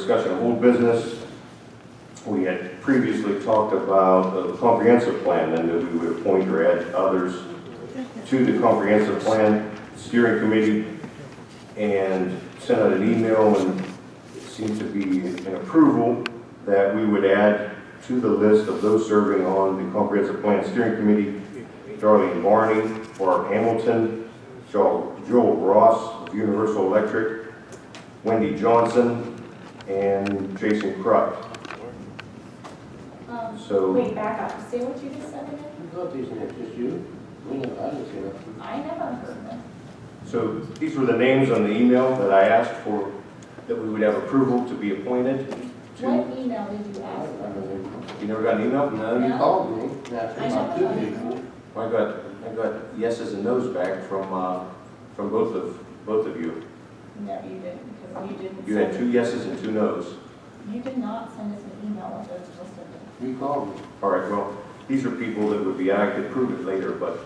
discussion of old business. We had previously talked about the comprehensive plan and that we would appoint or add others to the comprehensive plan steering committee, and sent out an email, and it seemed to be an approval that we would add to the list of those serving on the comprehensive plan steering committee Darlene Barney, Barb Hamilton, Joel Ross of Universal Electric, Wendy Johnson, and Jason Krut. So wait, back up. Say what you just said again. I thought these names, just you. I didn't see that. I never heard them. So these were the names on the email that I asked for, that we would have approval to be appointed to. What email did you ask for? You never got an email? No, you called me. That's I about never two got people. it. Well, I got yeses and nos back from both of you. No, you didn't, because you didn't. You had 2 yeses and 2 nos. You did not send us an email with those listed. You called me. All right, well, these are people that would be, I could prove it later, but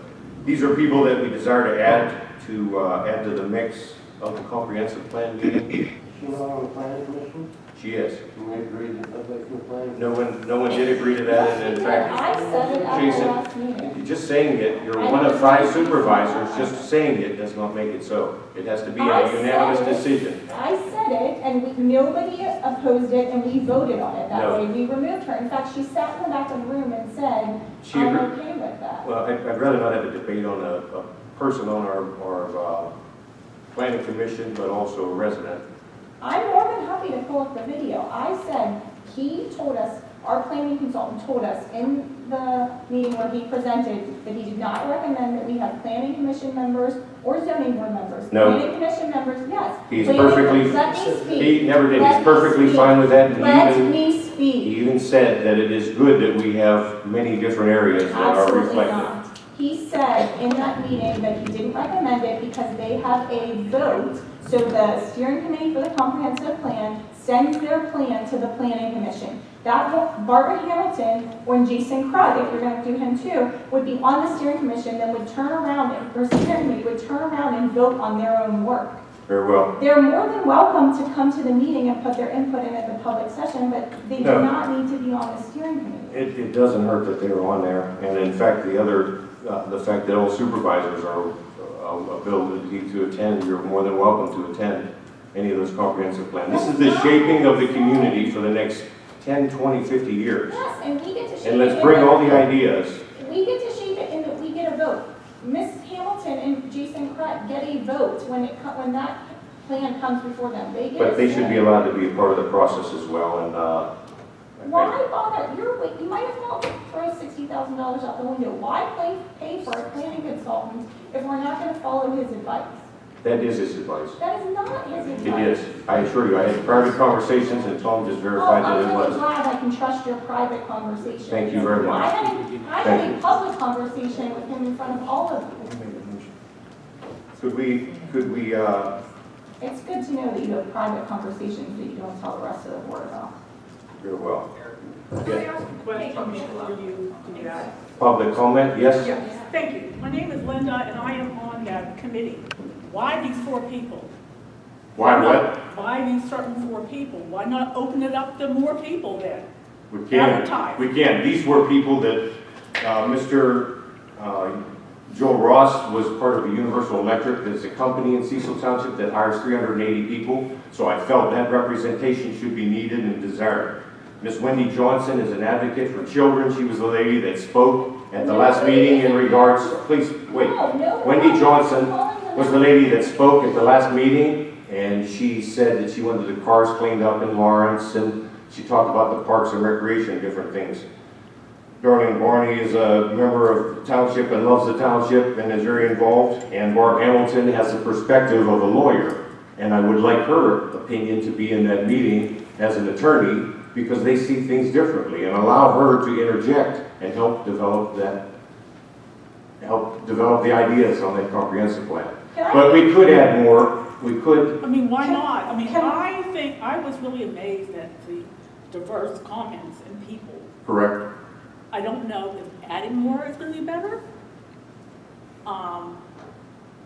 these are people that we desire to add to the mix of the comprehensive plan meeting. Is she not on the planning commission? She is. Can we agree to update the plan? No one did agree to that, and in fact, I said it at the Jason, last meeting. just saying it, you're one of 5 supervisors, just saying it does not make it so. It has to be a unanimous decision. I said it, and nobody opposed it, and we voted on it that No. way. We removed her. In fact, she sat in the back of the room and said, She I'm agreed. okay with that. Well, I'd rather not have a debate on a person on our planning commission, but also a resident. I'm more than happy to pull up the video. I said, he told us, our planning consultant told us in the meeting where he presented that he did not recommend that we have planning commission members or zoning board members. No. Planning commission members, yes. He's Planning- perfectly, Let me speak. he never did, Let he's me perfectly speak. fine with that, and Let he me speak. even said that it is good that we have many different areas that are Absolutely reflected. not. He said in that meeting that he didn't recommend it because they have a vote. So the steering committee for the comprehensive plan sends their plan to the planning commission. That Barbara Hamilton or Jason Krut, if you're going to do him too, would be on the steering commission, then would turn around and, or steering committee would turn around and vote on their own work. Very well. They're more than welcome to come to the meeting and put their input in at the public session, but they do No. not need to be on the steering committee. It doesn't hurt that they're on there, and in fact, the fact that all supervisors are ability to attend, you're more than welcome to attend any of those comprehensive plans. This is the shaping of the community for the next 10, 20, 50 years. Yes, and we get to shape it. And let's in bring the- all the ideas. We get to shape it in that we get a vote. Miss Hamilton and Jason Krut get a vote when that plan comes before them. They get a But they should be say. allowed to be a part of the process as well, and Why bother? You might as well throw $60,000 out the window. Why pay for a planning consultant if we're not going to follow his advice? that is his advice. That is not his advice. It is. I assure you, I had private conversations, and Tom just verified that it I'm really was. glad I can trust your private conversation. Thank you very much. I had Thank a public conversation with him in front of all of you. Could we, It's good to know that you have private conversations that you don't tell the rest of the board about. very well. Can I ask a question before you do that? Public comment, yes? Yes, thank you. My name is Linda, and I am on that committee. Why these 4 people? Why what? Why these certain 4 people? Why not open it up to more people then? We can. Advertise. We can. These were people that Mr. Joel Ross was part of a Universal Electric. There's a company in Cecil Township that hires 380 people. So I felt that representation should be needed and desired. Miss Wendy Johnson is an advocate for children. She was the lady that spoke at the last meeting in regards, please, wait. Wendy Johnson was the lady that spoke at the last meeting, and she said that she wanted the cars cleaned up in Lawrence, and she talked about the parks and recreation, different things. Darlene Barney is a member of the township and loves the township and is very involved, and Barb Hamilton has the perspective of a lawyer, and I would like her opinion to be in that meeting as an attorney, because they see things differently, and allow her to interject and help develop the ideas on that comprehensive plan. But we could add more. We could. I mean, why not? I mean, Can- I think, I was really amazed at the diverse comments and people. Correct. I don't know if adding more is going to be better.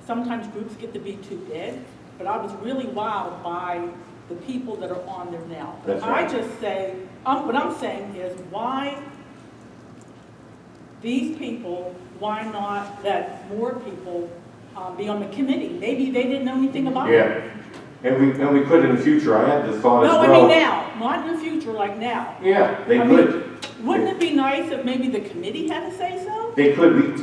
Sometimes groups get to be too big, but I was really wowed by the people that are on there now. That's right. I just say, what I'm saying is, why these people, why not let more people be on the committee? Maybe they didn't know anything about it. Yeah, and we could in the future. I had the thought as No, well. I mean now, not in the future, like now. Yeah, they I mean, could. Wouldn't it be nice if maybe the committee had to say so? They could.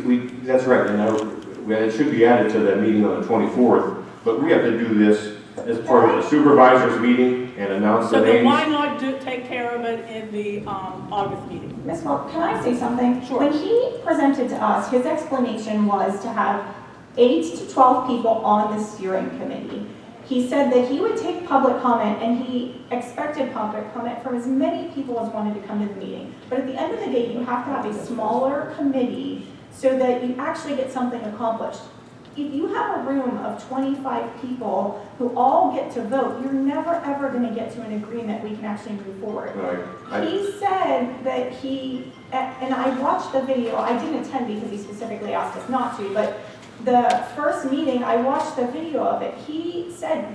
That's right. And it should be added to that meeting on the 24th. But we have to do this as part of the supervisors meeting and announce the So then names. why not take care of it in the August meeting? Ms. Moore, can I say something? Sure. When he presented to us, his explanation was to have 8 to 12 people on the steering committee. He said that he would take public comment, and he expected public comment from as many people as wanted to come to the meeting. But at the end of the day, you have to have a smaller committee so that you actually get something accomplished. If you have a room of 25 people who all get to vote, you're never ever going to get to an agreement we can actually move forward. Right. He said that and I watched the video, I didn't attend because he specifically asked us not to, but the first meeting, I watched the video of it. He said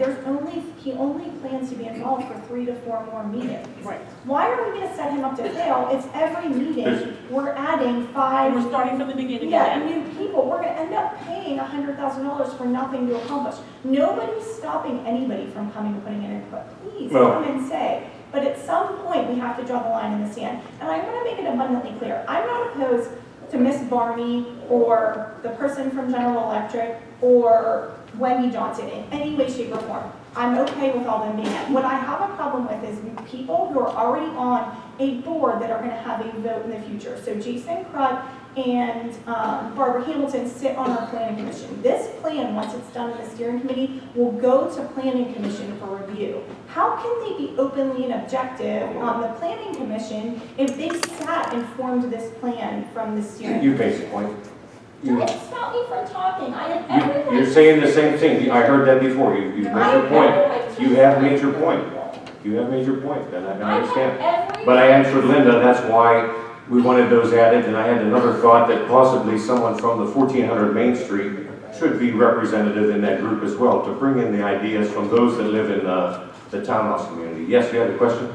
he only plans to be involved for 3 to 4 more meetings. Right. Why are we going to set him up to fail? It's every meeting, we're adding 5. We're starting from the beginning Yeah, again. new people, we're gonna end up paying $100,000 for nothing to accomplish. Nobody's stopping anybody from coming and putting in input. Please Well- come and say. But at some point, we have to draw the line in the sand. And I wanna make it abundantly clear, I'm not opposed to Miss Barney or the person from General Electric or Wendy Johnson in any way, shape, or form. I'm okay with all them being it. What I have a problem with is people who are already on a board that are gonna have a vote in the future. So Jason Crud and Barbara Hamilton sit on our planning commission. This plan, once it's done in the steering committee, will go to planning commission for review. How can they be openly and objective on the planning commission if they sat and formed this plan from the steering? You made the point. Don't stop me from talking. I have every right. You're saying the same thing. I heard that before. You've made your point. You have made your point. You have made your point, and I understand. But I answered Linda, that's why we wanted those added, and I had another thought that possibly someone from the 1400 Main Street should be representative in that group as well, to bring in the ideas from those that live in the townhouse community. Yes, you had a question?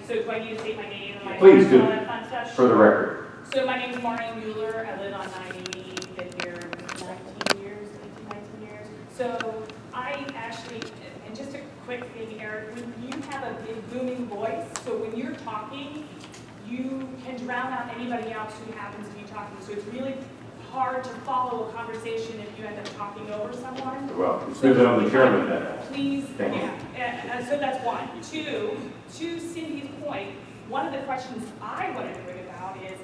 So do I need to state my name and my Please do. all that fun stuff? For the record. So my name is Maureen Mueller. I live on 980, been here 19 years, 18, 19 years. So I actually, and just a quick thing, Eric, when you have a big booming voice, so when you're talking, you can drown out anybody else who happens to be talking. So it's really hard to follow a conversation if you end up talking over someone. Well, it's good that I'm the chairman then. Please, Thank you. yeah. So that's one. Two, to Cindy's point, one of the questions I wanted to bring about is,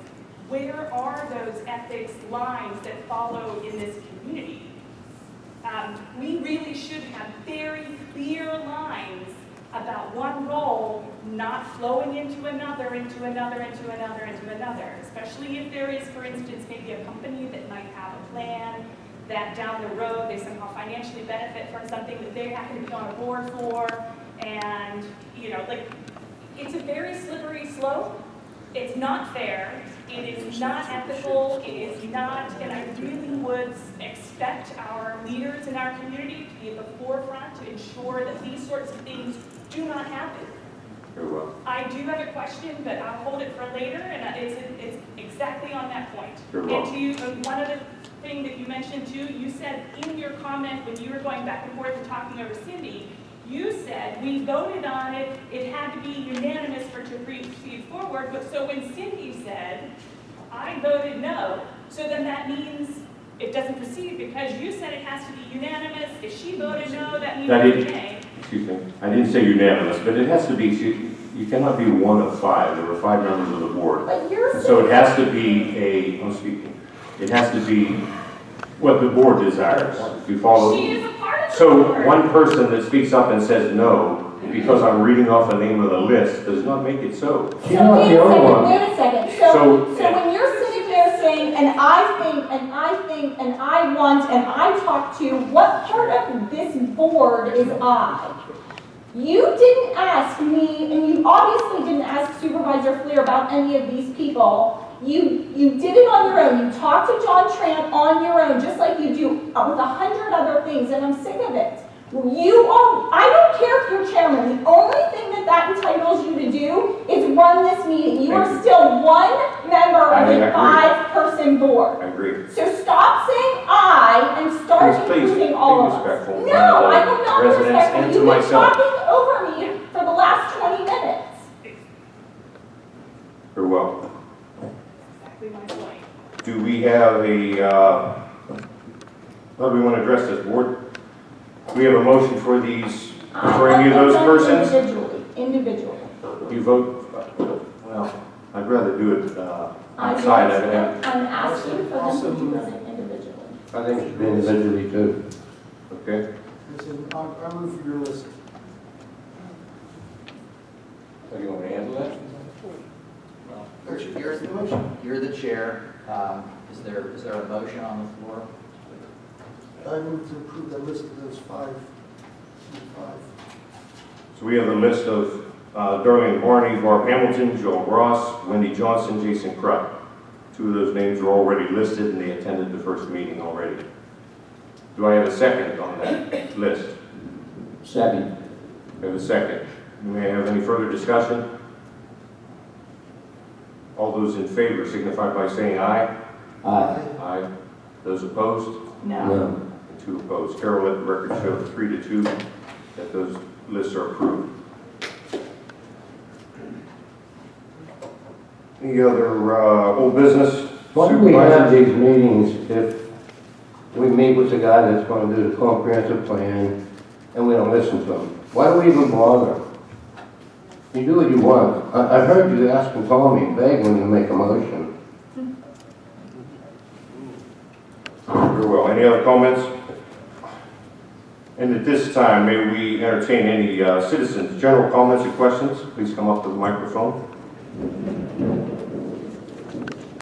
where are those ethics lines that follow in this community? We really should have very clear lines about one role not flowing into another, into another, into another, into another, especially if there is, for instance, maybe a company that might have a plan that down the road they somehow financially benefit from something that they happen to be on a board for, and, you know, like, it's a very slippery slope. It's not fair. It is not ethical. It is not, and I really would expect our leaders in our community to be at the forefront to ensure that these sorts of things do not happen. Very well. I do have a question, but I'll hold it for later, and it's exactly on that point. Very well. And to you, one other thing that you mentioned too, you said in your comment when you were going back and forth and talking over Cindy, you said we voted on it, it had to be unanimous for to proceed forward, but so when Cindy said, I voted no, so then that means it doesn't proceed because you said it has to be unanimous. If she voted no, that means it's nay. Excuse me, I didn't say unanimous, but it has to be, you cannot be one of 5. There were 5 members of the board. But you're So it has to be it has to be what the board desires. If you follow. She is a part of the So board. one person that speaks up and says no, because I'm reading off the name of the list, does not make it so. Wait a second. So So- when you're sitting there saying, and I think, and I think, and I want, and I talk to, what part of this board is I? You didn't ask me, and you obviously didn't ask Supervisor Fleer about any of these people. You did it on your own. You talked to John Tran on your own, just like you do with 100 other things, and I'm sick of it. I don't care if you're chairman, the only thing that entitles you to do is run this meeting. You Thank are you. still one member I of a agree. 5-person board. I agree. So stop saying "I" and start Please, including all be of us. respectful to No, I will the not be residents respectful. and to You've been myself. talking over me for the last 20 minutes. Very well. Exactly my point. Do we have how do we want to address this, board? Do we have a motion for these, for any of those persons? Individually. You vote, well, I'd rather do it I'm outside. asking for them to do it individually. I think it should be individually too. Okay. Listen, I move for your list. So you want me to handle that? Here's the motion. You're the chair. Is there a motion on the floor? I move to approve the list of those five. So we have the list of Darlene Barney, Barb Hamilton, Joel Ross, Wendy Johnson, Jason Krupp. 2 of those names are already listed and they attended the first meeting already. Do I have a second on that list? Second. I have a second. May I have any further discussion? All those in favor signify by saying aye. Aye. Aye. Those opposed? No. And 2 opposed. Carol, let the record show 3-2 that those lists are approved. Any other old business? Why do we have Supervisors? these meetings if we meet with the guy that's gonna do the comprehensive plan and we don't listen to him? Why do we even bother? You do what you want. I heard you ask and call me, beg when you make a motion. Very well. Any other comments? And at this time, may we entertain any citizens' general comments or questions? Please come up to the microphone.